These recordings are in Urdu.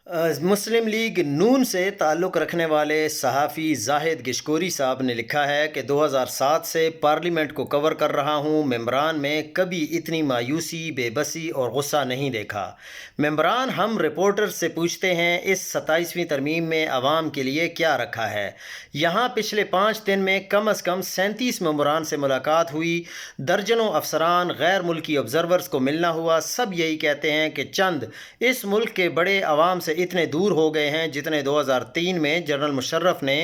مسلم لیگ نون سے تعلق رکھنے والے صحافی زاہد گشکوری صاحب نے لکھا ہے کہ 2007 سے پارلیمنٹ کو کور کر رہا ہوں، ممبران میں کبھی اتنی مایوسی، بے بسی اور غصہ نہیں دیکھا۔ ممبران ہم رپورٹر سے پوچھتے ہیں اس 27ویں ترمیم میں عوام کے لیے کیا رکھا ہے؟ یہاں پچھلے 5 دن میں کم از کم 37 ممبران سے ملاقات ہوئی، درجنوں افسران، غیر ملکی آبزرورز کو ملنا ہوا۔ سب یہی کہتے ہیں کہ چند اس ملک کے بڑے عوام سے اتنے دور ہو گئے ہیں جتنے 2003 میں جنرل مشرف نے،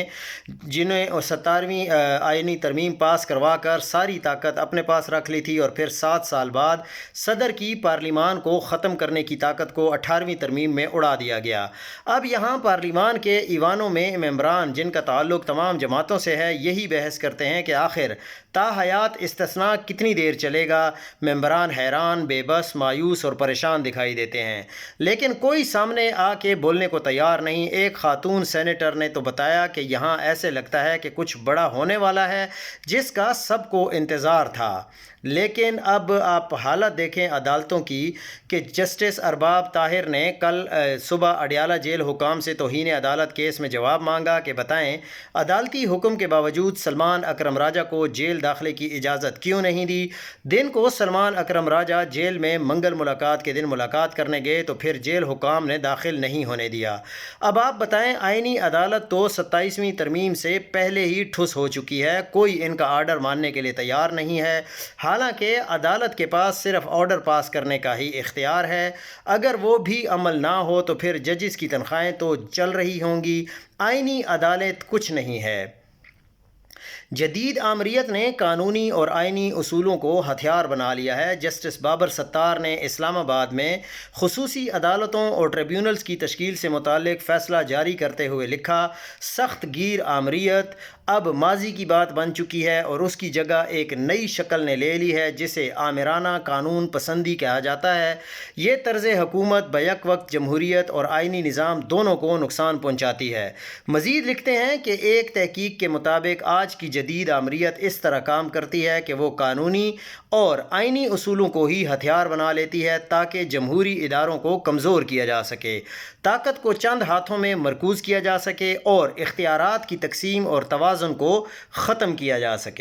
جنہیں 17ویں آئینی ترمیم پاس کروا کر ساری طاقت اپنے پاس رکھ لی تھی، اور پھر 7 سال بعد صدر کی پارلیمان کو ختم کرنے کی طاقت کو 18ویں ترمیم میں اڑا دیا گیا۔ اب یہاں پارلیمان کے ایوانوں میں ممبران جن کا تعلق تمام جماعتوں سے ہے، یہی بحث کرتے ہیں کہ آخر تا حیات استثناء کتنی دیر چلے گا۔ ممبران حیران، بے بس، مایوس اور پریشان دکھائی دیتے ہیں، لیکن کوئی سامنے آ کے بولنے کو تیار نہیں۔ ایک خاتون سینیٹر نے تو بتایا کہ یہاں ایسے لگتا ہے کہ کچھ بڑا ہونے والا ہے جس کا سب کو انتظار تھا۔ لیکن اب آپ حالت دیکھیں عدالتوں کی کہ جسٹس ارباب طاہر نے کل صبح اڈیالہ جیل حکام سے توہین عدالت کیس میں جواب مانگا کہ بتائیں عدالتی حکم کے باوجود سلمان اکرم راجہ کو جیل داخلے کی اجازت کیوں نہیں دی؟ دن کو سلمان اکرم راجہ جیل میں منگل ملاقات کے دن ملاقات کرنے گئے تو پھر جیل حکام نے داخل نہیں ہونے دیا۔ اب آپ بتائیں، آئینی عدالت تو 27ویں ترمیم سے پہلے ہی ٹھس ہو چکی ہے، کوئی ان کا آرڈر ماننے کے لیے تیار نہیں ہے، حالانکہ عدالت کے پاس صرف آرڈر پاس کرنے کا ہی اختیار ہے۔ اگر وہ بھی عمل نہ ہو تو پھر ججز کی تنخواہیں تو چل رہی ہوں گی، آئینی عدالت کچھ نہیں ہے۔ جدید آمریت نے قانونی اور آئینی اصولوں کو ہتھیار بنا لیا ہے۔ جسٹس بابر ستار نے اسلام آباد میں خصوصی عدالتوں اور ٹریبیونلز کی تشکیل سے متعلق فیصلہ جاری کرتے ہوئے لکھا، سخت گیر آمریت اب ماضی کی بات بن چکی ہے اور اس کی جگہ ایک نئی شکل نے لے لی ہے جسے آمرانہ قانون پسندی کہا جاتا ہے۔ یہ طرز حکومت بیک وقت جمہوریت اور آئینی نظام دونوں کو نقصان پہنچاتی ہے۔ مزید لکھتے ہیں کہ ایک تحقیق کے مطابق آج کی جدید آمریت اس طرح کام کرتی ہے کہ وہ قانونی اور آئینی اصولوں کو ہی ہتھیار بنا لیتی ہے تاکہ جمہوری اداروں کو کمزور کیا جا سکے، طاقت کو چند ہاتھوں میں مرکوز کیا جا سکے اور اختیارات کی تقسیم اور توازن کو ختم کیا جا سکے۔